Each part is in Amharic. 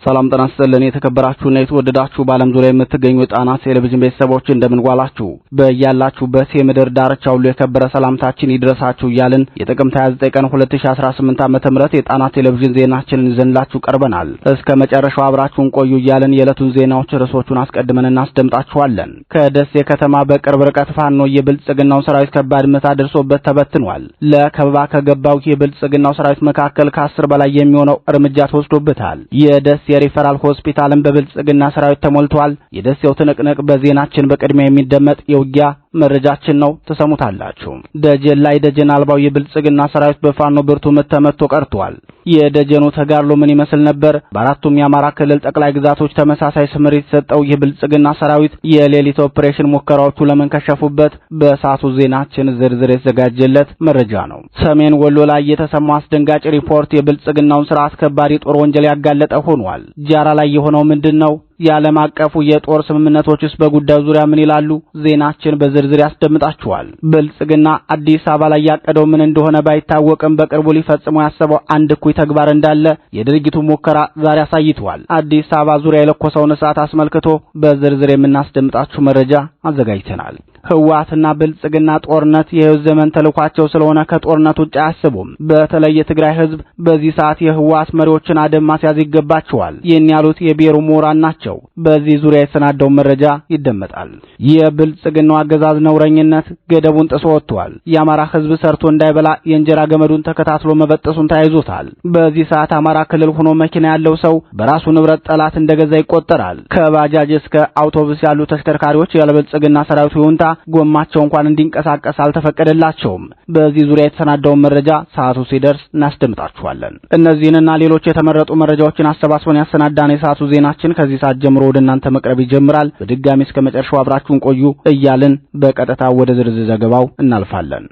ሰላም ጤና ይስጥልን የተከበራችሁና የተወደዳችሁ በዓለም ዙሪያ የምትገኙ የጣና ቴሌቪዥን ቤተሰቦች እንደምን ዋላችሁ? በያላችሁበት የምድር ዳርቻ ሁሉ የከበረ ሰላምታችን ይድረሳችሁ እያልን የጥቅምት 29 ቀን 2018 ዓ.ም የጣና ቴሌቪዥን ዜናችንን ይዘንላችሁ ቀርበናል። እስከ መጨረሻው አብራችሁን ቆዩ እያልን የዕለቱን ዜናዎች ርዕሶቹን አስቀድመን እናስደምጣችኋለን። ከደሴ ከተማ በቅርብ ርቀት ፋኖ የብልጽግናው ሰራዊት ከባድ ምት አድርሶበት ተበትኗል። ለከበባ ከገባው የብልጽግናው ሰራዊት መካከል ከ10 በላይ የሚሆነው እርምጃ ተወስዶበታል። የደሴ የሪፈራል ሆስፒታልን በብልጽግና ሰራዊት ተሞልቷል። የደሴው ትንቅንቅ በዜናችን በቅድሚያ የሚደመጥ የውጊያ መረጃችን ነው፣ ተሰሙታላችሁ። ደጀን ላይ ደጀን አልባው የብልጽግና ሰራዊት በፋኖ ብርቱ ምት ተመቶ ቀርቷል። የደጀኑ ተጋድሎ ምን ይመስል ነበር? በአራቱም የአማራ ክልል ጠቅላይ ግዛቶች ተመሳሳይ ስምሪት የሰጠው የብልጽግና ሰራዊት የሌሊት ኦፕሬሽን ሙከራዎቹ ለምን ከሸፉበት? በሰዓቱ ዜናችን ዝርዝር የተዘጋጀለት መረጃ ነው። ሰሜን ወሎ ላይ የተሰማው አስደንጋጭ ሪፖርት የብልጽግናውን ስርዓት ከባድ የጦር ወንጀል ያጋለጠ ሆኗል። ጃራ ላይ የሆነው ምንድነው? የዓለም አቀፉ የጦር ስምምነቶችስ በጉዳዩ ዙሪያ ምን ይላሉ? ዜናችን በዝርዝር ያስደምጣችኋል። ብልጽግና አዲስ አበባ ላይ ያቀደው ምን እንደሆነ ባይታወቅም በቅርቡ ሊፈጽመው ያሰበው አንድ እኩይ ተግባር እንዳለ የድርጊቱ ሙከራ ዛሬ አሳይቷል። አዲስ አበባ ዙሪያ የለኮሰውን እሳት አስመልክቶ በዝርዝር የምናስደምጣችሁ መረጃ አዘጋጅተናል። ህወሓትና ብልጽግና ጦርነት የህይወት ዘመን ተልኳቸው ስለሆነ ከጦርነት ውጭ አያስቡም። በተለይ የትግራይ ህዝብ በዚህ ሰዓት የህወሓት መሪዎችን አደም ማስያዝ ይገባቸዋል። ይህን ያሉት የብሔሩ ምሁራን ናቸው። በዚህ ዙሪያ የሰናደው መረጃ ይደመጣል። የብልጽግናው አገዛዝ ነውረኝነት ገደቡን ጥሶ ወጥቷል። የአማራ ህዝብ ሰርቶ እንዳይበላ የእንጀራ ገመዱን ተከታትሎ መበጠሱን ተያይዞታል። በዚህ ሰዓት አማራ ክልል ሆኖ መኪና ያለው ሰው በራሱ ንብረት ጠላት እንደገዛ ይቆጠራል። ከባጃጅ እስከ አውቶቡስ ያሉ ተሽከርካሪዎች ያለብልጽግና ሰራዊት ይሁንታ ጎማቸው እንኳን እንዲንቀሳቀስ አልተፈቀደላቸውም። በዚህ ዙሪያ የተሰናዳውን መረጃ ሰዓቱ ሲደርስ እናስደምጣችኋለን። እነዚህንና ሌሎች የተመረጡ መረጃዎችን አሰባስበን ያሰናዳን የሰዓቱ ዜናችን ከዚህ ሰዓት ጀምሮ ወደ እናንተ መቅረብ ይጀምራል። በድጋሚ እስከ መጨረሻው አብራችሁን ቆዩ እያልን በቀጥታ ወደ ዝርዝር ዘገባው እናልፋለን።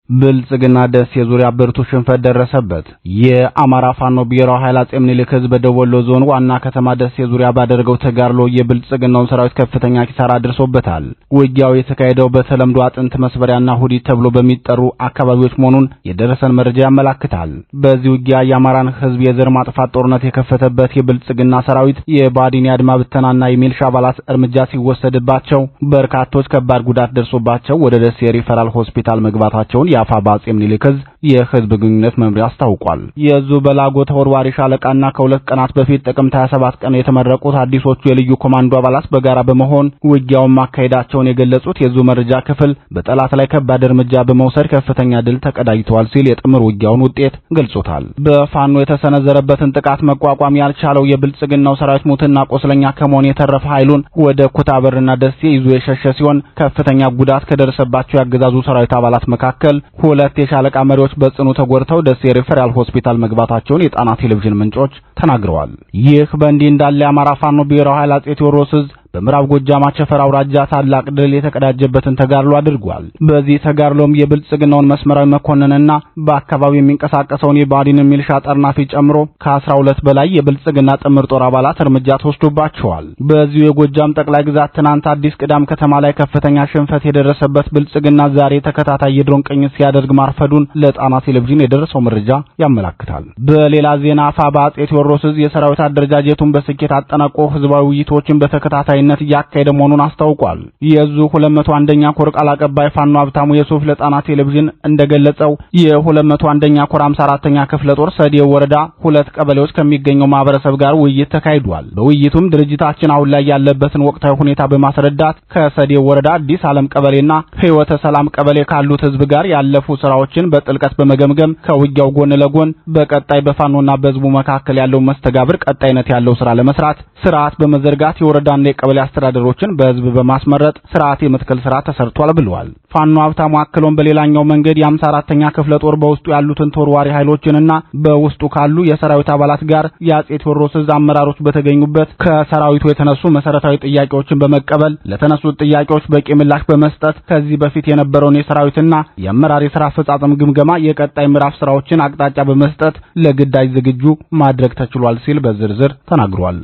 ብልጽግና ደሴ ዙሪያ ብርቱ ሽንፈት ደረሰበት። የአማራ ፋኖ ብሔራዊ ኃይል አጼ ምኒልክ ህዝብ በደቡብ ወሎ ዞን ዋና ከተማ ደሴ ዙሪያ ባደረገው ተጋድሎ የብልጽግናውን ሰራዊት ከፍተኛ ኪሳራ አድርሶበታል። ውጊያው የተካሄደው በተለምዶ አጥንት መስበሪያና ሁዲት ተብሎ በሚጠሩ አካባቢዎች መሆኑን የደረሰን መረጃ ያመለክታል። በዚህ ውጊያ የአማራን ህዝብ የዘር ማጥፋት ጦርነት የከፈተበት የብልጽግና ሰራዊት የባዲን አድማ ብተናና የሚልሻ አባላት እርምጃ ሲወሰድባቸው በርካቶች ከባድ ጉዳት ደርሶባቸው ወደ ደሴ ሪፈራል ሆስፒታል መግባታቸውን የአፋባ አጼ ምኒልክ የህዝብ ግንኙነት መምሪያ አስታውቋል። የዙ በላጎ ተወርዋሪ ሻለቃና ከሁለት ቀናት በፊት ጥቅምት 27 ቀን የተመረቁት አዲሶቹ የልዩ ኮማንዶ አባላት በጋራ በመሆን ውጊያውን ማካሄዳቸውን የገለጹት የዙ መረጃ ክፍል በጠላት ላይ ከባድ እርምጃ በመውሰድ ከፍተኛ ድል ተቀዳጅተዋል ሲል የጥምር ውጊያውን ውጤት ገልጾታል። በፋኖ የተሰነዘረበትን ጥቃት መቋቋም ያልቻለው የብልጽግናው ሰራዊት ሙትና ቆስለኛ ከመሆን የተረፈ ኃይሉን ወደ ኩታበርና ደሴ ይዞ የሸሸ ሲሆን ከፍተኛ ጉዳት ከደረሰባቸው ያገዛዙ ሰራዊት አባላት መካከል ሁለት የሻለቃ መሪዎች በጽኑ ተጎድተው ደሴ ሪፈራል ሆስፒታል መግባታቸውን የጣና ቴሌቪዥን ምንጮች ተናግረዋል። ይህ በእንዲህ እንዳለ የአማራ ፋኖ ብሔራዊ ኃይል አጼ ቴዎድሮስ በምዕራብ ጎጃም አቸፈር አውራጃ ታላቅ ድል የተቀዳጀበትን ተጋድሎ አድርጓል። በዚህ ተጋድሎም የብልጽግናውን መስመራዊ መኮንንና በአካባቢው የሚንቀሳቀሰውን የባዲን ሚልሻ ጠርናፊ ጨምሮ ከ12 በላይ የብልጽግና ጥምር ጦር አባላት እርምጃ ተወስዶባቸዋል። በዚሁ የጎጃም ጠቅላይ ግዛት ትናንት አዲስ ቅዳም ከተማ ላይ ከፍተኛ ሽንፈት የደረሰበት ብልጽግና ዛሬ ተከታታይ የድሮን ቅኝት ሲያደርግ ማርፈዱን ለጣና ቴሌቪዥን የደረሰው መረጃ ያመለክታል። በሌላ ዜና አፋባ አጼ ቴዎድሮስ የሰራዊት አደረጃጀቱን በስኬት አጠናቆ ህዝባዊ ውይይቶችን በተከታታይ ያካሄደ መሆኑን አስታውቋል። የዙ 201ኛ ኮር ቃል አቀባይ ፋኖ ሀብታሙ የሱፍ ለጣና ቴሌቪዥን እንደገለጸው የ201ኛ ኮር 54ኛ ክፍለ ጦር ሰዴው ወረዳ ሁለት ቀበሌዎች ከሚገኘው ማህበረሰብ ጋር ውይይት ተካሂዷል። በውይይቱም ድርጅታችን አሁን ላይ ያለበትን ወቅታዊ ሁኔታ በማስረዳት ከሰዴው ወረዳ አዲስ ዓለም ቀበሌና ህይወተ ሰላም ቀበሌ ካሉት ህዝብ ጋር ያለፉ ስራዎችን በጥልቀት በመገምገም ከውጊያው ጎን ለጎን በቀጣይ በፋኖና በህዝቡ መካከል ያለው መስተጋብር ቀጣይነት ያለው ስራ ለመስራት ስርዓት በመዘርጋት የወረዳና የቀበሌ አስተዳደሮችን በህዝብ በማስመረጥ ስርዓት የመትከል ስራ ተሰርቷል ብለዋል። ፋኖ ሀብታሙ አክሎም በሌላኛው መንገድ የ54ኛ ክፍለ ጦር በውስጡ ያሉትን ተወርዋሪ ኃይሎችንና በውስጡ ካሉ የሰራዊት አባላት ጋር የአጼ ቴዎድሮስ አመራሮች በተገኙበት ከሰራዊቱ የተነሱ መሰረታዊ ጥያቄዎችን በመቀበል ለተነሱት ጥያቄዎች በቂ ምላሽ በመስጠት ከዚህ በፊት የነበረውን የሰራዊትና የአመራር የሥራ አፈጻጸም ግምገማ የቀጣይ ምዕራፍ ስራዎችን አቅጣጫ በመስጠት ለግዳጅ ዝግጁ ማድረግ ተችሏል ሲል በዝርዝር ተናግሯል።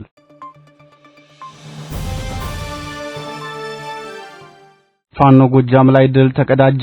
ፋኖ ጎጃም ላይ ድል ተቀዳጀ።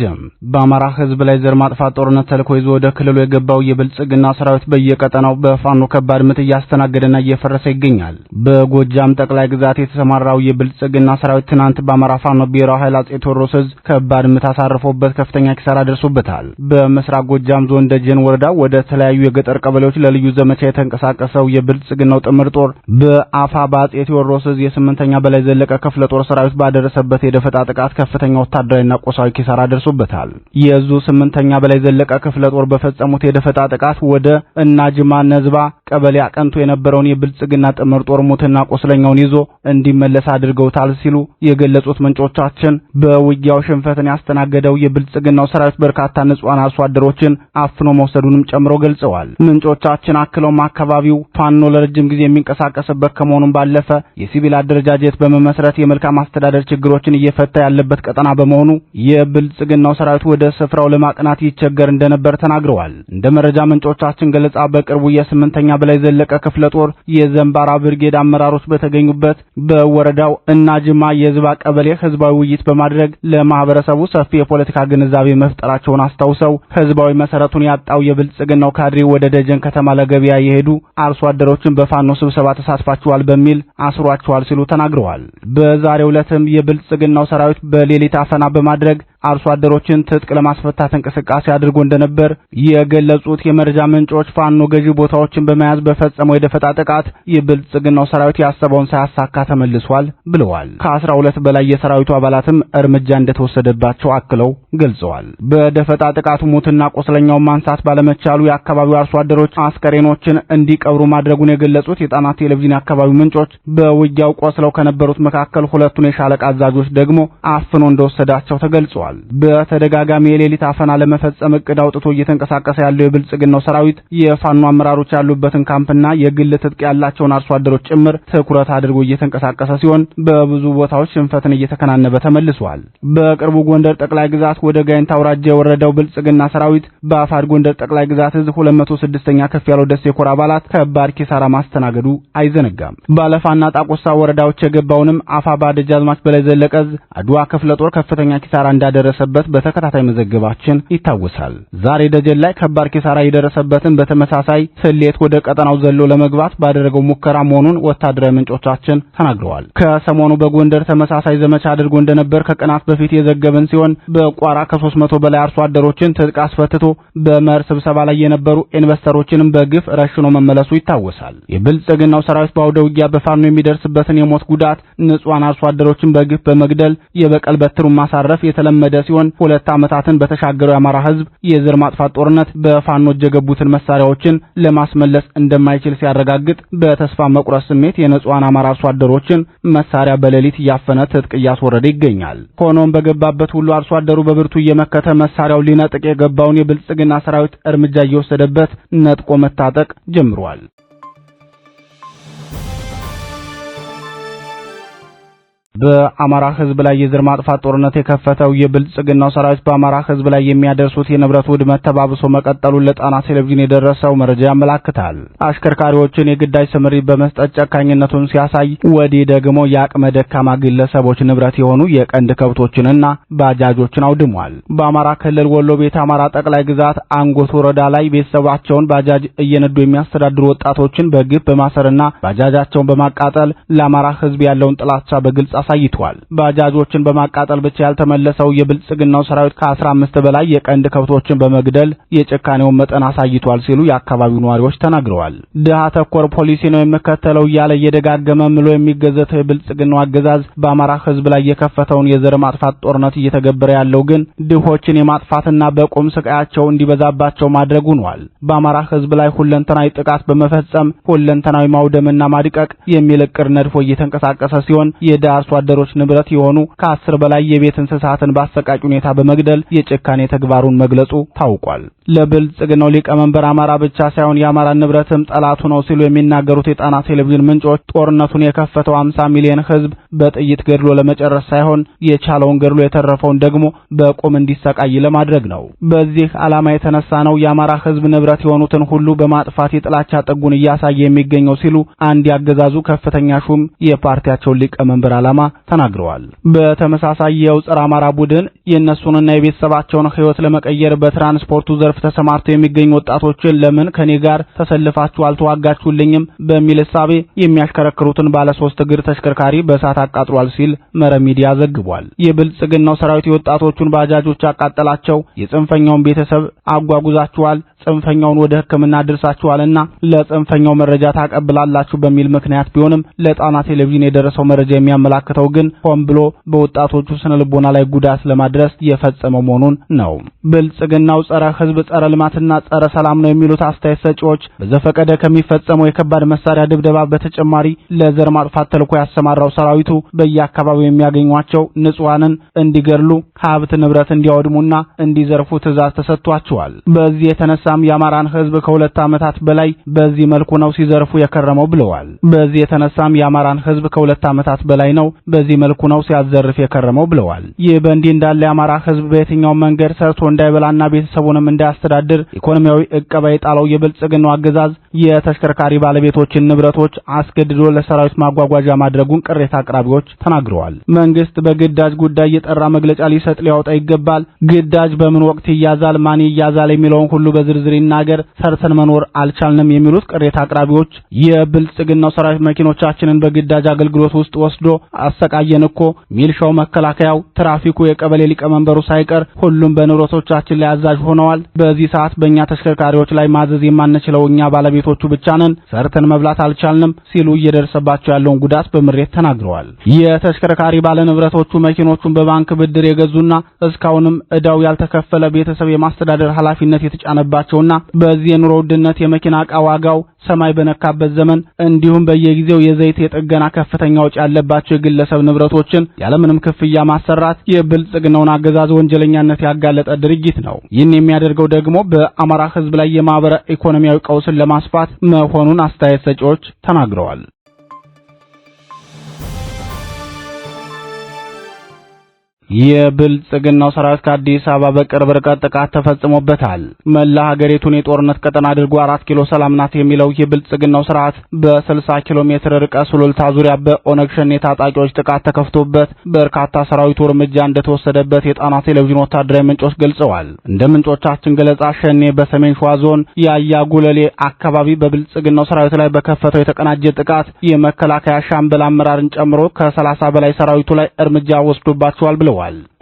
በአማራ ህዝብ ላይ ዘር ማጥፋት ጦርነት ተልኮ ይዞ ወደ ክልሉ የገባው የብልጽግና ሰራዊት በየቀጠናው በፋኖ ከባድ ምት እያስተናገደና እየፈረሰ ይገኛል። በጎጃም ጠቅላይ ግዛት የተሰማራው የብልጽግና ሰራዊት ትናንት በአማራ ፋኖ ብሔራዊ ኃይል አጼ ቴዎድሮስ ዕዝ ከባድ ምት አሳርፎበት ከፍተኛ ኪሳራ ደርሶበታል። በምስራቅ ጎጃም ዞን ደጀን ወረዳ ወደ ተለያዩ የገጠር ቀበሌዎች ለልዩ ዘመቻ የተንቀሳቀሰው የብልጽግናው ጥምር ጦር በአፋባ አጼ ቴዎድሮስ ዕዝ የ8ኛ በላይ ዘለቀ ክፍለ ጦር ሰራዊት ባደረሰበት የደፈጣ ጥቃት ከፍተኛ ወታደራዊና ቆሳዊ ኪሳራ ደርሶበታል። የዙ 8ኛ በላይ ዘለቀ ክፍለ ጦር በፈጸሙት የደፈጣ ጥቃት ወደ እናጅማ ነዝባ ቀበሌ አቀንቶ የነበረውን የብልጽግና ጥምር ጦር ሙትና ቆስለኛውን ይዞ እንዲመለስ አድርገውታል ሲሉ የገለጹት ምንጮቻችን በውጊያው ሽንፈትን ያስተናገደው የብልጽግናው ሰራዊት በርካታ ንጹሃን አርሶ አደሮችን አፍኖ መውሰዱንም ጨምሮ ገልጸዋል። ምንጮቻችን አክለውም አካባቢው ፋኖ ለረጅም ጊዜ የሚንቀሳቀስበት ከመሆኑም ባለፈ የሲቪል አደረጃጀት በመመስረት የመልካም አስተዳደር ችግሮችን እየፈታ ያለበት ቀጠና በመሆኑ የብልጽግናው ሰራዊት ወደ ስፍራው ለማቅናት ይቸገር እንደነበር ተናግረዋል። እንደ መረጃ ምንጮቻችን ገለጻ በቅርቡ የ8ኛ በላይ ዘለቀ ክፍለ ጦር የዘንባራ ብርጌድ አመራሮች በተገኙበት በወረዳው እናጅማ የዝባ ቀበሌ ህዝባዊ ውይይት በማድረግ ለማህበረሰቡ ሰፊ የፖለቲካ ግንዛቤ መፍጠራቸውን አስታውሰው ህዝባዊ መሰረቱን ያጣው የብልጽግናው ካድሬ ወደ ደጀን ከተማ ለገበያ የሄዱ አርሶ አደሮችን በፋኖ ስብሰባ ተሳትፋቸዋል በሚል አስሯቸዋል ሲሉ ተናግረዋል። በዛሬው ዕለትም የብልጽግናው ሰራዊት በሌሊት አፈና በማድረግ አርሶ አደሮችን ትጥቅ ለማስፈታት እንቅስቃሴ አድርጎ እንደነበር የገለጹት የመረጃ ምንጮች ፋኖ ገዢ ቦታዎችን በመያዝ በፈጸመው የደፈጣ ጥቃት የብልጽግናው ሰራዊት ያሰበውን ሳያሳካ ተመልሷል ብለዋል። ከ12 በላይ የሰራዊቱ አባላትም እርምጃ እንደተወሰደባቸው አክለው ገልጸዋል። በደፈጣ ጥቃቱ ሙትና ቆስለኛውን ማንሳት ባለመቻሉ የአካባቢው አርሶ አደሮች አስከሬኖችን እንዲቀብሩ ማድረጉን የገለጹት የጣና ቴሌቪዥን የአካባቢው ምንጮች በውጊያው ቆስለው ከነበሩት መካከል ሁለቱን የሻለቃ አዛዦች ደግሞ አፍኖ እንደወሰዳቸው ተገልጿል። በተደጋጋሚ የሌሊት አፈና ለመፈጸም እቅድ አውጥቶ እየተንቀሳቀሰ ያለው የብልጽግናው ሰራዊት የፋኖ አመራሮች ያሉበትን ካምፕና የግል ትጥቅ ያላቸውን አርሶ አደሮች ጭምር ትኩረት አድርጎ እየተንቀሳቀሰ ሲሆን በብዙ ቦታዎች ሽንፈትን እየተከናነበ ተመልሷል። በቅርቡ ጎንደር ጠቅላይ ግዛት ወደ ጋይንት አውራጃ የወረደው ብልጽግና ሰራዊት በአፋድ ጎንደር ጠቅላይ ግዛት ዕዝ 206ኛ ከፍ ያለው ደሴ ኮር አባላት ከባድ ኪሳራ ማስተናገዱ አይዘነጋም። ባለፋና ጣቆሳ ወረዳዎች የገባውንም አፋባ ደጃዝማች በላይ ዘለቀ ዕዝ አድዋ ክፍለ ጦር ከፍተኛ ኪሳራ እንዳደረሰበት በተከታታይ መዘገባችን ይታወሳል። ዛሬ ደጀን ላይ ከባድ ኪሳራ የደረሰበትን በተመሳሳይ ስሌት ወደ ቀጠናው ዘሎ ለመግባት ባደረገው ሙከራ መሆኑን ወታደራዊ ምንጮቻችን ተናግረዋል። ከሰሞኑ በጎንደር ተመሳሳይ ዘመቻ አድርጎ እንደነበር ከቀናት በፊት የዘገበን ሲሆን በቋራ ከ300 በላይ አርሶ አደሮችን ትጥቅ አስፈትቶ በመር ስብሰባ ላይ የነበሩ ኢንቨስተሮችንም በግፍ ረሽኖ መመለሱ ይታወሳል። የብልጽግናው ሰራዊት በአውደ ውጊያ በፋኖ የሚደርስበትን የሞት ጉዳት ንጹሃን አርሶ አደሮችን በግፍ በመግደል የበቀል በትሩን ማሳረፍ የተለመደ ሲሆን 2 ዓመታትን በተሻገረው የአማራ ህዝብ የዘር ማጥፋት ጦርነት በፋኖ የገቡትን መሳሪያዎችን ለማስመለስ እንደማይችል ሲያረጋግጥ በተስፋ መቁረጥ ስሜት የንጹሃን አማራ አርሶ አደሮችን መሳሪያ በሌሊት እያፈነ ትጥቅ እያስወረደ ይገኛል። ሆኖም በገባበት ሁሉ አርሶ አደሩ በብርቱ እየመከተ መሳሪያው ሊነጥቅ የገባውን የብልጽግና ሰራዊት እርምጃ እየወሰደበት ነጥቆ መታጠቅ ጀምሯል። በአማራ ህዝብ ላይ የዘር ማጥፋት ጦርነት የከፈተው የብልጽግናው ሰራዊት በአማራ ህዝብ ላይ የሚያደርሱት የንብረት ውድመት ተባብሶ መቀጠሉን ለጣና ቴሌቪዥን የደረሰው መረጃ ያመለክታል። አሽከርካሪዎችን የግዳጅ ስምሪት በመስጠት ጨካኝነቱን ሲያሳይ፣ ወዲህ ደግሞ የአቅመ ደካማ ግለሰቦች ንብረት የሆኑ የቀንድ ከብቶችንና ባጃጆችን አውድሟል። በአማራ ክልል ወሎ ቤት አማራ ጠቅላይ ግዛት አንጎት ወረዳ ላይ ቤተሰባቸውን ባጃጅ እየነዱ የሚያስተዳድሩ ወጣቶችን በግፍ በማሰርና ባጃጃቸውን በማቃጠል ለአማራ ህዝብ ያለውን ጥላቻ በግልጽ አሳይቷል። ባጃጆችን በማቃጠል ብቻ ያልተመለሰው የብልጽግናው ሰራዊት ከ15 በላይ የቀንድ ከብቶችን በመግደል የጭካኔውን መጠን አሳይቷል ሲሉ የአካባቢው ነዋሪዎች ተናግረዋል። ድሃ ተኮር ፖሊሲ ነው የሚከተለው እያለ እየደጋገመ ምሎ የሚገዘተው የብልጽግናው አገዛዝ በአማራ ህዝብ ላይ የከፈተውን የዘር ማጥፋት ጦርነት እየተገበረ ያለው ግን ድሆችን የማጥፋትና በቁም ስቃያቸው እንዲበዛባቸው ማድረግ ሆኗል። በአማራ ህዝብ ላይ ሁለንተናዊ ጥቃት በመፈጸም ሁለንተናዊ ማውደምና ማድቀቅ የሚል ዕቅድ ነድፎ እየተንቀሳቀሰ ሲሆን የዳር አርሶ አደሮች ንብረት የሆኑ ከ10 በላይ የቤት እንስሳትን በአሰቃቂ ሁኔታ በመግደል የጭካኔ ተግባሩን መግለጹ ታውቋል። ለብልጽግናው ሊቀመንበር አማራ ብቻ ሳይሆን የአማራ ንብረትም ጠላቱ ነው ሲሉ የሚናገሩት የጣና ቴሌቪዥን ምንጮች ጦርነቱን የከፈተው 50 ሚሊዮን ህዝብ በጥይት ገድሎ ለመጨረስ ሳይሆን የቻለውን ገድሎ የተረፈውን ደግሞ በቁም እንዲሰቃይ ለማድረግ ነው። በዚህ ዓላማ የተነሳ ነው የአማራ ህዝብ ንብረት የሆኑትን ሁሉ በማጥፋት የጥላቻ ጥጉን እያሳየ የሚገኘው ሲሉ አንድ ያገዛዙ ከፍተኛ ሹም የፓርቲያቸው ሊቀመንበር ዓላማ ተናግረዋል። በተመሳሳይ የጸረ አማራ ቡድን የነሱንና የቤተሰባቸውን ህይወት ለመቀየር በትራንስፖርቱ ዘርፍ ተሰማርተው የሚገኙ ወጣቶችን ለምን ከኔ ጋር ተሰልፋችሁ አልተዋጋችሁልኝም በሚል እሳቤ የሚያሽከረክሩትን ባለ 3 እግር ተሽከርካሪ በእሳት አቃጥሏል ሲል መረብ ሚዲያ ዘግቧል። የብልጽግናው ሰራዊት የወጣቶቹን ባጃጆች ያቃጠላቸው የጽንፈኛውን ቤተሰብ አጓጉዛችኋል፣ ጽንፈኛውን ወደ ሕክምና አድርሳችኋልና ለጽንፈኛው መረጃ ታቀብላላችሁ በሚል ምክንያት ቢሆንም ለጣና ቴሌቪዥን የደረሰው መረጃ የሚያመላክተው ግን ሆን ብሎ በወጣቶቹ ስነ ልቦና ላይ ጉዳት ለማድረስ የፈጸመው መሆኑን ነው። ብልጽግናው ጸረ ህዝብ፣ ጸረ ልማትና ጸረ ሰላም ነው የሚሉት አስተያየት ሰጪዎች በዘፈቀደ ከሚፈጸመው የከባድ መሳሪያ ድብደባ በተጨማሪ ለዘር ማጥፋት ተልዕኮ ያሰማራው ሰራዊቱ በየአካባቢው የሚያገኟቸው ንጹሃንን እንዲገድሉ፣ ሀብት ንብረት እንዲያወድሙና እንዲዘርፉ ትዕዛዝ ተሰጥቷቸዋል። በዚህ የተነሳም የአማራን ህዝብ ከ2 ዓመታት በላይ በዚህ መልኩ ነው ሲዘርፉ የከረመው ብለዋል። በዚህ የተነሳም የአማራን ህዝብ ከ2 ዓመታት በላይ ነው በዚህ መልኩ ነው ሲያዘርፍ የከረመው ብለዋል። ይህ በእንዲህ እንዳለ የአማራ ህዝብ በየትኛው መንገድ ሰርቶ እንዳይበላና ቤተሰቡንም እንዳያስተዳድር ኢኮኖሚያዊ ዕቀባ የጣለው የብልጽግናው አገዛዝ የተሽከርካሪ ባለቤቶችን ንብረቶች አስገድዶ ለሰራዊት ማጓጓዣ ማድረጉን ቅሬታ አቅራቢዎች ተናግረዋል። መንግስት በግዳጅ ጉዳይ የጠራ መግለጫ ሊሰጥ ሊያወጣ ይገባል። ግዳጅ በምን ወቅት ይያዛል፣ ማን ይያዛል የሚለውን ሁሉ በዝርዝር ይናገር። ሰርተን መኖር አልቻልንም የሚሉት ቅሬታ አቅራቢዎች የብልጽግናው ሰራዊት መኪኖቻችንን በግዳጅ አገልግሎት ውስጥ ወስዶ አሰቃየን እኮ፣ ሚልሻው፣ መከላከያው፣ ትራፊኩ፣ የቀበሌ ሊቀመንበሩ ሳይቀር ሁሉም በንብረቶቻችን ላይ አዛዥ ሆነዋል። በዚህ ሰዓት በእኛ ተሽከርካሪዎች ላይ ማዘዝ የማንችለው እኛ ባለቤቶቹ ብቻ ነን፣ ሰርተን መብላት አልቻልንም ሲሉ እየደረሰባቸው ያለውን ጉዳት በምሬት ተናግረዋል። የተሽከርካሪ ባለንብረቶቹ መኪኖቹን በባንክ ብድር የገዙና እስካሁንም ዕዳው ያልተከፈለ ቤተሰብ የማስተዳደር ኃላፊነት የተጫነባቸውና በዚህ የኑሮ ውድነት የመኪና ዕቃ ዋጋው ሰማይ በነካበት ዘመን እንዲሁም በየጊዜው የዘይት የጥገና ከፍተኛ ወጪ ያለባቸው የግለሰብ ንብረቶችን ያለምንም ክፍያ ማሰራት የብልጽግናውን አገዛዝ ወንጀለኛነት ያጋለጠ ድርጊት ነው። ይህን የሚያደርገው ደግሞ በአማራ ህዝብ ላይ የማህበረ ኢኮኖሚያዊ ቀውስን ለማስፋት መሆኑን አስተያየት ሰጪዎች ተናግረዋል። የብልጽግናው ሰራዊት ከአዲስ አበባ በቅርብ ርቀት ጥቃት ተፈጽሞበታል። መላ ሀገሪቱን የጦርነት ቀጠና አድርጎ 4 ኪሎ ሰላም ናት የሚለው የብልጽግናው ስርዓት በ60 ኪሎ ሜትር ርቀት ሱሉልታ ዙሪያ በኦነግ ሸኔ ታጣቂዎች ጥቃት ተከፍቶበት በርካታ ሰራዊቱ እርምጃ እንደተወሰደበት የጣና ቴሌቪዥን ወታደራዊ ምንጮች ገልጸዋል። እንደ ምንጮቻችን ገለጻ ሸኔ በሰሜን ሸዋ ዞን ያያ ጉለሌ አካባቢ በብልጽግናው ሰራዊት ላይ በከፈተው የተቀናጀ ጥቃት የመከላከያ ሻምበል አመራርን ጨምሮ ከ30 በላይ ሰራዊቱ ላይ እርምጃ ወስዶባቸዋል ብለዋል።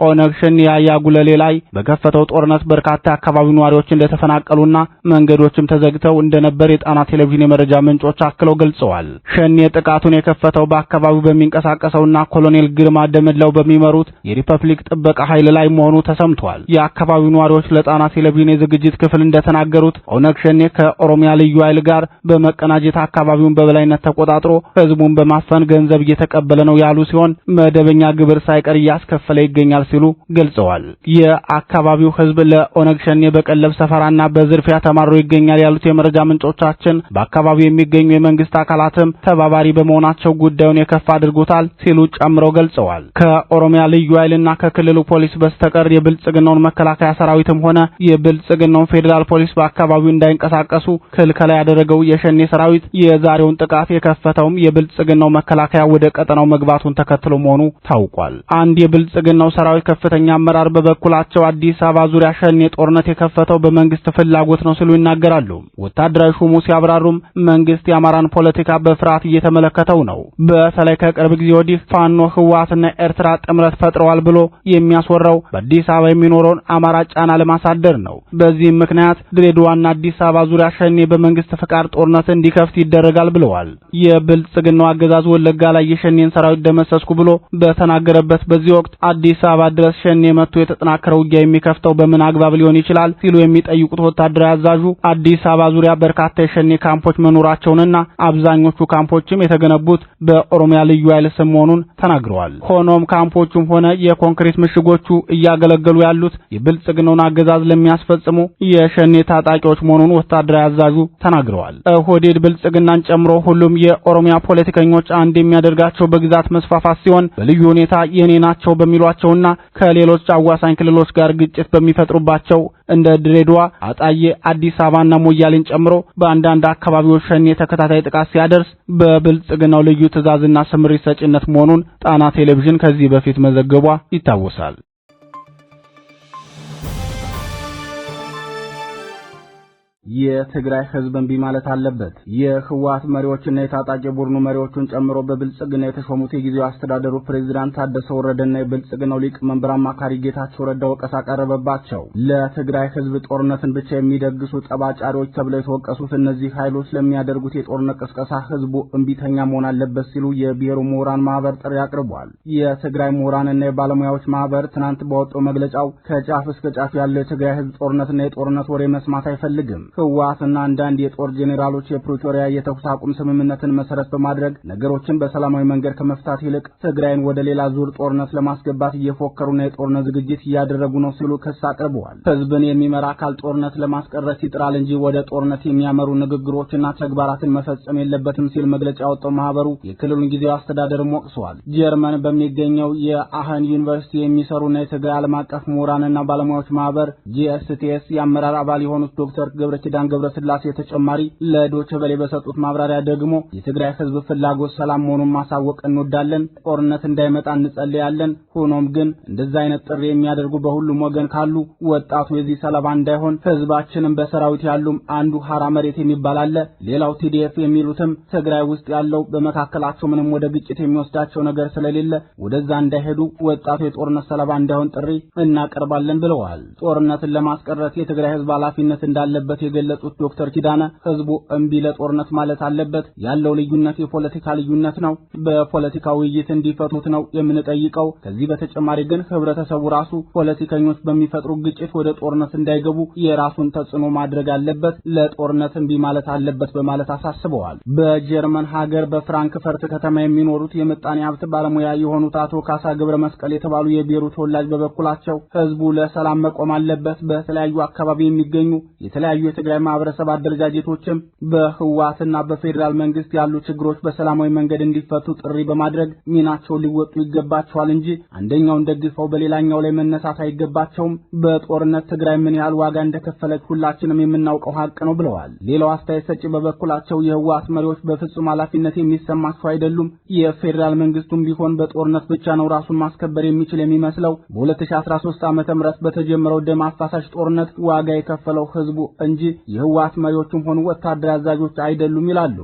ኦነግ ሸኔ ያያ ጉለሌ ላይ በከፈተው ጦርነት በርካታ አካባቢው ነዋሪዎች እንደተፈናቀሉና መንገዶችም ተዘግተው እንደነበር የጣና ቴሌቪዥን የመረጃ ምንጮች አክለው ገልጸዋል። ሸኔ ጥቃቱን የከፈተው በአካባቢው በሚንቀሳቀሰውና ኮሎኔል ግርማ ደመላው በሚመሩት የሪፐብሊክ ጥበቃ ኃይል ላይ መሆኑ ተሰምቷል። የአካባቢው ነዋሪዎች ለጣና ቴሌቪዥን የዝግጅት ክፍል እንደተናገሩት ኦነግ ሸኔ ከኦሮሚያ ልዩ ኃይል ጋር በመቀናጀት አካባቢውን በበላይነት ተቆጣጥሮ ህዝቡን በማፈን ገንዘብ እየተቀበለ ነው ያሉ ሲሆን መደበኛ ግብር ሳይቀር እያስከፈለ ይገኛል ሲሉ ገልጸዋል። የአካባቢው ህዝብ ለኦነግ ሸኔ በቀለብ ሰፈራና በዝርፊያ ተማሮ ይገኛል ያሉት የመረጃ ምንጮቻችን በአካባቢው የሚገኙ የመንግስት አካላትም ተባባሪ በመሆናቸው ጉዳዩን የከፋ አድርጎታል ሲሉ ጨምረው ገልጸዋል። ከኦሮሚያ ልዩ ኃይልና ከክልሉ ፖሊስ በስተቀር የብልጽግናውን መከላከያ ሰራዊትም ሆነ የብልጽግናውን ፌዴራል ፖሊስ በአካባቢው እንዳይንቀሳቀሱ ክልከላ ያደረገው የሸኔ ሰራዊት የዛሬውን ጥቃት የከፈተውም የብልጽግናው መከላከያ ወደ ቀጠናው መግባቱን ተከትሎ መሆኑ ታውቋል። አንድ የብልጽግናው ሰራዊት ከፍተኛ አመራር በበኩላቸው አዲስ አበባ ዙሪያ ሸኔ ጦርነት የከፈተው በመንግስት ፍላጎት ነው ሲሉ ይናገራሉ። ወታደራዊ ሹሙ ሲያብራሩም መንግስት የአማራን ፖለቲካ በፍርሃት እየተመለከተው ነው። በተለይ ከቅርብ ጊዜ ወዲህ ፋኖ፣ ህወሓትና ኤርትራ ጥምረት ፈጥረዋል ብሎ የሚያስወራው በአዲስ አበባ የሚኖረውን አማራ ጫና ለማሳደር ነው። በዚህም ምክንያት ድሬዳዋና አዲስ አበባ ዙሪያ ሸኔ በመንግስት ፍቃድ ጦርነት እንዲከፍት ይደረጋል ብለዋል። የብልጽግናው አገዛዝ ወለጋ ላይ የሸኔን ሰራዊት ደመሰስኩ ብሎ በተናገረበት በዚህ ወቅት አዲስ አበባ ድረስ ሸኔ መጥቶ የተጠናከረ ውጊያ የሚከፍተው በምን አግባብ ሊሆን ይችላል ሲሉ የሚጠይቁት ወታደራዊ አዛዡ አዲስ አበባ ዙሪያ በርካታ የሸኔ ካምፖች መኖራቸውንና አብዛኞቹ ካምፖችም የተገነቡት በኦሮሚያ ልዩ ኃይል ስም መሆኑን ተናግረዋል። ሆኖም ካምፖቹም ሆነ የኮንክሪት ምሽጎቹ እያገለገሉ ያሉት የብልጽግናውን አገዛዝ ለሚያስፈጽሙ የሸኔ ታጣቂዎች መሆኑን ወታደራዊ አዛዡ ተናግረዋል። ኦህዴድ ብልጽግናን ጨምሮ ሁሉም የኦሮሚያ ፖለቲከኞች አንድ የሚያደርጋቸው በግዛት መስፋፋት ሲሆን በልዩ ሁኔታ የኔ ናቸው በሚሏቸው በሚያዋስኗቸውና ከሌሎች አዋሳኝ ክልሎች ጋር ግጭት በሚፈጥሩባቸው እንደ ድሬዳዋ፣ አጣዬ፣ አዲስ አበባና ሞያሌን ጨምሮ በአንዳንድ አካባቢዎች ሸኔ ተከታታይ ጥቃት ሲያደርስ በብልጽግናው ልዩ ትዕዛዝና ስምሪት ሰጪነት መሆኑን ጣና ቴሌቪዥን ከዚህ በፊት መዘገቧ ይታወሳል። የትግራይ ህዝብ እንቢ ማለት አለበት። የህወሓት መሪዎችና የታጣቂ ቡድኑ መሪዎችን ጨምሮ በብልጽግና የተሾሙት የጊዜው አስተዳደሩ ፕሬዝዳንት ታደሰ ወረደና የብልጽግናው ሊቀመንበር አማካሪ ጌታቸው ረዳ ወቀሳ ቀረበባቸው። ለትግራይ ህዝብ ጦርነትን ብቻ የሚደግሱ ጠባጫሪዎች ተብለው የተወቀሱት እነዚህ ኃይሎች ለሚያደርጉት የጦርነት ቅስቀሳ ህዝቡ እንቢተኛ መሆን አለበት ሲሉ የብሔሩ ምሁራን ማህበር ጥሪ አቅርቧል። የትግራይ ምሁራንና የባለሙያዎች ማህበር ትናንት በወጣው መግለጫው ከጫፍ እስከ ጫፍ ያለው የትግራይ ህዝብ ጦርነትና የጦርነት ወሬ መስማት አይፈልግም። ህወሓትና አንዳንድ የጦር ጄኔራሎች የፕሪቶሪያ የተኩስ አቁም ስምምነትን መሰረት በማድረግ ነገሮችን በሰላማዊ መንገድ ከመፍታት ይልቅ ትግራይን ወደ ሌላ ዙር ጦርነት ለማስገባት እየፎከሩና የጦርነት ዝግጅት እያደረጉ ነው ሲሉ ክስ አቅርበዋል። ህዝብን የሚመራ አካል ጦርነት ለማስቀረት ይጥራል እንጂ ወደ ጦርነት የሚያመሩ ንግግሮችና ተግባራትን መፈጸም የለበትም ሲል መግለጫ ያወጣው ማህበሩ የክልሉን ጊዜያዊ አስተዳደርም ወቅሰዋል። ጀርመን በሚገኘው የአህን ዩኒቨርሲቲ የሚሰሩና የትግራይ ዓለም አቀፍ ምሁራንና ባለሙያዎች ማህበር ጂኤስቲኤስ የአመራር አባል የሆኑት ዶክተር ኪዳን ገብረስላሴ ተጨማሪ ለዶይቼ ቬለ በሰጡት ማብራሪያ ደግሞ የትግራይ ህዝብ ፍላጎት ሰላም መሆኑን ማሳወቅ እንወዳለን፣ ጦርነት እንዳይመጣ እንጸልያለን። ሆኖም ግን እንደዛ አይነት ጥሪ የሚያደርጉ በሁሉም ወገን ካሉ ወጣቱ የዚህ ሰለባ እንዳይሆን ህዝባችንን በሰራዊት ያሉም አንዱ ሐራ መሬት የሚባል አለ፣ ሌላው ቲዲኤፍ የሚሉትም ትግራይ ውስጥ ያለው በመካከላቸው ምንም ወደ ግጭት የሚወስዳቸው ነገር ስለሌለ ወደዛ እንዳይሄዱ ወጣቱ የጦርነት ሰለባ እንዳይሆን ጥሪ እናቀርባለን ብለዋል። ጦርነትን ለማስቀረት የትግራይ ህዝብ ኃላፊነት እንዳለበት የገለጹት ዶክተር ኪዳነ ህዝቡ እምቢ ለጦርነት ማለት አለበት። ያለው ልዩነት የፖለቲካ ልዩነት ነው። በፖለቲካ ውይይት እንዲፈቱት ነው የምንጠይቀው። ከዚህ በተጨማሪ ግን ህብረተሰቡ ራሱ ፖለቲከኞች በሚፈጥሩ ግጭት ወደ ጦርነት እንዳይገቡ የራሱን ተጽዕኖ ማድረግ አለበት፣ ለጦርነት እምቢ ማለት አለበት በማለት አሳስበዋል። በጀርመን ሀገር በፍራንክፈርት ከተማ የሚኖሩት የምጣኔ ሀብት ባለሙያ የሆኑት አቶ ካሳ ገብረ መስቀል የተባሉ የብሔሩ ተወላጅ በበኩላቸው ህዝቡ ለሰላም መቆም አለበት፣ በተለያዩ አካባቢ የሚገኙ የተለያዩ የትግራይ ማህበረሰብ አደረጃጀቶችም በህወሓትና በፌደራል መንግስት ያሉ ችግሮች በሰላማዊ መንገድ እንዲፈቱ ጥሪ በማድረግ ሚናቸውን ሊወጡ ይገባቸዋል እንጂ አንደኛውን ደግፈው በሌላኛው ላይ መነሳት አይገባቸውም። በጦርነት ትግራይ ምን ያህል ዋጋ እንደከፈለች ሁላችንም የምናውቀው ሀቅ ነው ብለዋል። ሌላው አስተያየት ሰጪ በበኩላቸው የህወሓት መሪዎች በፍጹም ኃላፊነት የሚሰማቸው አይደሉም። የፌደራል መንግስቱም ቢሆን በጦርነት ብቻ ነው ራሱን ማስከበር የሚችል የሚመስለው። በ2013 ዓ.ም በተጀመረው ደም አፋሳሽ ጦርነት ዋጋ የከፈለው ህዝቡ እንጂ የህወሓት መሪዎችም ሆኑ ወታደራዊ አዛዦች አይደሉም ይላሉ።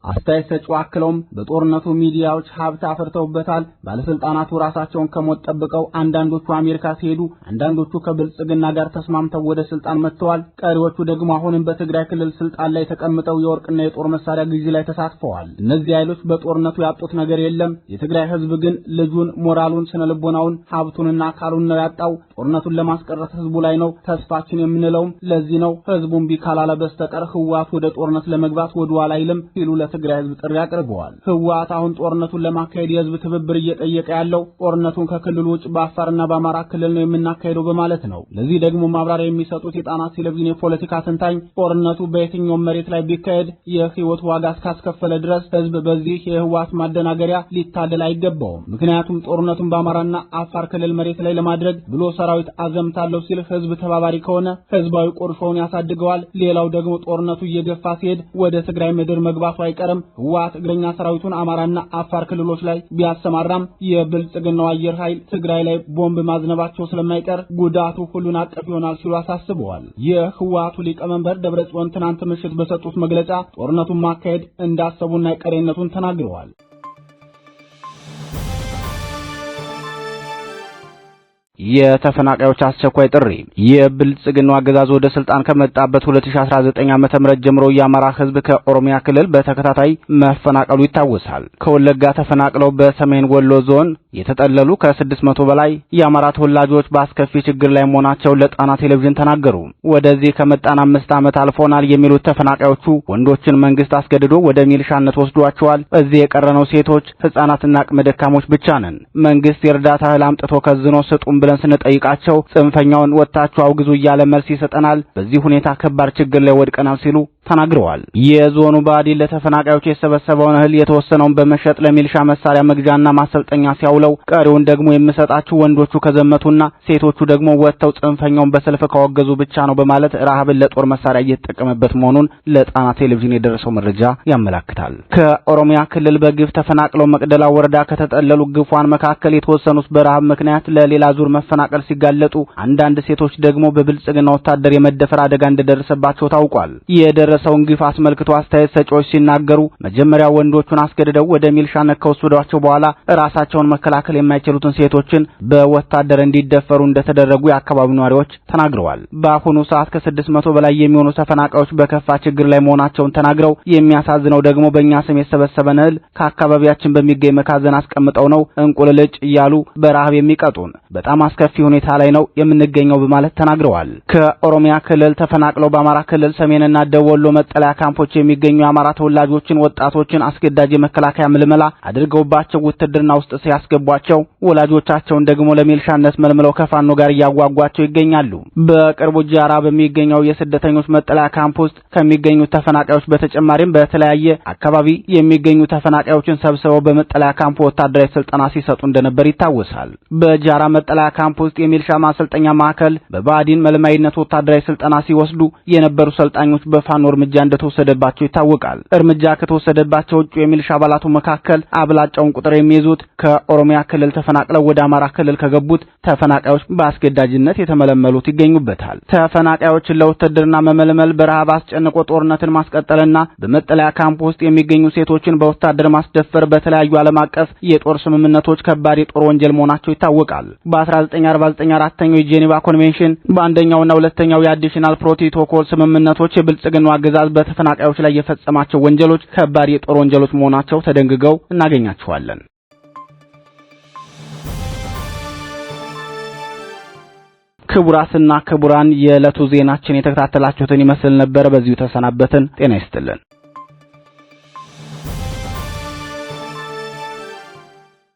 አስተያየት ሰጪው አክለውም በጦርነቱ ሚዲያዎች ሀብት አፈርተውበታል። ባለስልጣናቱ ራሳቸውን ከሞት ጠብቀው አንዳንዶቹ አሜሪካ ሲሄዱ፣ አንዳንዶቹ ከብልጽግና ጋር ተስማምተው ወደ ስልጣን መጥተዋል። ቀሪዎቹ ደግሞ አሁንም በትግራይ ክልል ስልጣን ላይ ተቀምጠው የወርቅና የጦር መሳሪያ ግዢ ላይ ተሳትፈዋል። እነዚህ ኃይሎች በጦርነቱ ያጡት ነገር የለም። የትግራይ ህዝብ ግን ልጁን፣ ሞራሉን፣ ስነልቦናውን፣ ሀብቱንና አካሉን ነው ያጣው። ጦርነቱን ለማስቀረት ህዝቡ ላይ ነው ተስፋችን የምንለውም ለዚህ ነው። ህዝቡን ቢካላለ በስተቀር ህወሓት ወደ ጦርነት ለመግባት ወደኋላ አይልም ሲሉ ለትግራይ ህዝብ ጥሪ አቅርበዋል። ህወሓት አሁን ጦርነቱን ለማካሄድ የህዝብ ትብብር እየጠየቀ ያለው ጦርነቱን ከክልሉ ውጭ በአፋርና በአማራ ክልል ነው የምናካሄደው በማለት ነው። ለዚህ ደግሞ ማብራሪያ የሚሰጡት የጣና ቴሌቪዥን የፖለቲካ ተንታኝ ጦርነቱ በየትኛውም መሬት ላይ ቢካሄድ የህይወት ዋጋ እስካስከፈለ ድረስ ህዝብ በዚህ የህወሓት ማደናገሪያ ሊታለል አይገባውም። ምክንያቱም ጦርነቱን በአማራና አፋር ክልል መሬት ላይ ለማድረግ ብሎ ሰራዊት አዘምታለሁ ሲል ህዝብ ተባባሪ ከሆነ ህዝባዊ ቁርሾውን ያሳድገዋል። ሌላው ደግሞ ጦርነቱ እየገፋ ሲሄድ ወደ ትግራይ ምድር መግባቱ አይቀርም። ህወሓት እግረኛ ሰራዊቱን አማራና አፋር ክልሎች ላይ ቢያሰማራም የብልጽግናው አየር ኃይል ትግራይ ላይ ቦምብ ማዝነባቸው ስለማይቀር ጉዳቱ ሁሉን አቀፍ ይሆናል ሲሉ አሳስበዋል። የህወሓቱ ሊቀመንበር ደብረጽዮን ትናንት ምሽት በሰጡት መግለጫ ጦርነቱን ማካሄድ እንዳሰቡና የቀሬነቱን ተናግረዋል። የተፈናቃዮች አስቸኳይ ጥሪ። የብልጽግናው አገዛዝ ወደ ስልጣን ከመጣበት 2019 ዓ.ም ጀምሮ የአማራ ህዝብ ከኦሮሚያ ክልል በተከታታይ መፈናቀሉ ይታወሳል። ከወለጋ ተፈናቅለው በሰሜን ወሎ ዞን የተጠለሉ ከ600 በላይ የአማራ ተወላጆች በአስከፊ ችግር ላይ መሆናቸውን ለጣና ቴሌቪዥን ተናገሩ። ወደዚህ ከመጣን 5 ዓመት አልፎናል የሚሉት ተፈናቃዮቹ ወንዶችን መንግስት አስገድዶ ወደ ሚሊሻነት ወስዷቸዋል። እዚህ የቀረነው ሴቶች፣ ህፃናትና አቅመ ደካሞች ብቻ ነን። መንግስት የእርዳታ እህል አምጥቶ ከዝኖ ስጡን ብለን ስንጠይቃቸው ጽንፈኛውን ወጣችሁ አውግዙ እያለ መልስ ይሰጠናል። በዚህ ሁኔታ ከባድ ችግር ላይ ወድቀናል ሲሉ ተናግረዋል። የዞኑ ብአዴን ለተፈናቃዮች የሰበሰበውን እህል የተወሰነውን በመሸጥ ለሚልሻ መሳሪያ መግዣና ማሰልጠኛ ሲያውለው ቀሪውን ደግሞ የምሰጣችሁ ወንዶቹ ከዘመቱና ሴቶቹ ደግሞ ወጥተው ጽንፈኛውን በሰልፍ ካወገዙ ብቻ ነው በማለት ረሃብን ለጦር መሳሪያ እየተጠቀመበት መሆኑን ለጣና ቴሌቪዥን የደረሰው መረጃ ያመለክታል። ከኦሮሚያ ክልል በግፍ ተፈናቅለው መቅደላ ወረዳ ከተጠለሉ ግፏን መካከል የተወሰኑት በረሃብ ምክንያት ለሌላ ዙር መፈናቀል ሲጋለጡ፣ አንዳንድ ሴቶች ደግሞ በብልጽግና ወታደር የመደፈር አደጋ እንደደረሰባቸው ታውቋል። የደረሰውን ግፍ አስመልክቶ አስተያየት ሰጪዎች ሲናገሩ መጀመሪያ ወንዶቹን አስገድደው ወደ ሚልሻነት ከወሰዷቸው በኋላ ራሳቸውን መከላከል የማይችሉትን ሴቶችን በወታደር እንዲደፈሩ እንደተደረጉ የአካባቢው ነዋሪዎች ተናግረዋል። በአሁኑ ሰዓት ከ600 በላይ የሚሆኑ ተፈናቃዮች በከፋ ችግር ላይ መሆናቸውን ተናግረው የሚያሳዝነው ደግሞ በእኛ ስም የሰበሰበን እህል ከአካባቢያችን በሚገኝ መካዘን አስቀምጠው ነው እንቁልልጭ እያሉ በረሃብ የሚቀጡን። በጣም አስከፊ ሁኔታ ላይ ነው የምንገኘው በማለት ተናግረዋል። ከኦሮሚያ ክልል ተፈናቅለው በአማራ ክልል ሰሜንና ደቡብ ወሎ መጠለያ ካምፖች የሚገኙ የአማራ ተወላጆችን ወጣቶችን አስገዳጅ የመከላከያ ምልመላ አድርገውባቸው ውትድርና ውስጥ ሲያስገቧቸው ወላጆቻቸውን ደግሞ ለሚልሻነት መልምለው ከፋኖ ጋር እያጓጓቸው ይገኛሉ። በቅርቡ ጃራ በሚገኘው የስደተኞች መጠለያ ካምፕ ውስጥ ከሚገኙ ተፈናቃዮች በተጨማሪም በተለያየ አካባቢ የሚገኙ ተፈናቃዮችን ሰብስበው በመጠለያ ካምፕ ወታደራዊ ስልጠና ሲሰጡ እንደነበር ይታወሳል። በጃራ መጠለያ ካምፕ ውስጥ የሚልሻ ማሰልጠኛ ማዕከል በብአዴን መልማይነት ወታደራዊ ስልጠና ሲወስዱ የነበሩ ሰልጣኞች በፋኖ እርምጃ እንደተወሰደባቸው ይታወቃል። እርምጃ ከተወሰደባቸው ውጭ የሚልሻ አባላቱ መካከል አብላጫውን ቁጥር የሚይዙት ከኦሮሚያ ክልል ተፈናቅለው ወደ አማራ ክልል ከገቡት ተፈናቃዮች በአስገዳጅነት የተመለመሉት ይገኙበታል። ተፈናቃዮችን ለውትድርና መመልመል በረሃብ አስጨንቆ ጦርነትን ማስቀጠልና በመጠለያ ካምፕ ውስጥ የሚገኙ ሴቶችን በወታደር ማስደፈር በተለያዩ ዓለም አቀፍ የጦር ስምምነቶች ከባድ የጦር ወንጀል መሆናቸው ይታወቃል። በ1949 አራተኛው የጄኔቫ ኮንቬንሽን በአንደኛውና ሁለተኛው የአዲሽናል ፕሮቶኮል ስምምነቶች የብልጽግናው አገዛዝ በተፈናቃዮች ላይ የፈጸማቸው ወንጀሎች ከባድ የጦር ወንጀሎች መሆናቸው ተደንግገው እናገኛቸዋለን። ክቡራትና ክቡራን የዕለቱ ዜናችን የተከታተላችሁትን ይመስል ነበር። በዚሁ ተሰናበትን። ጤና ይስጥልን።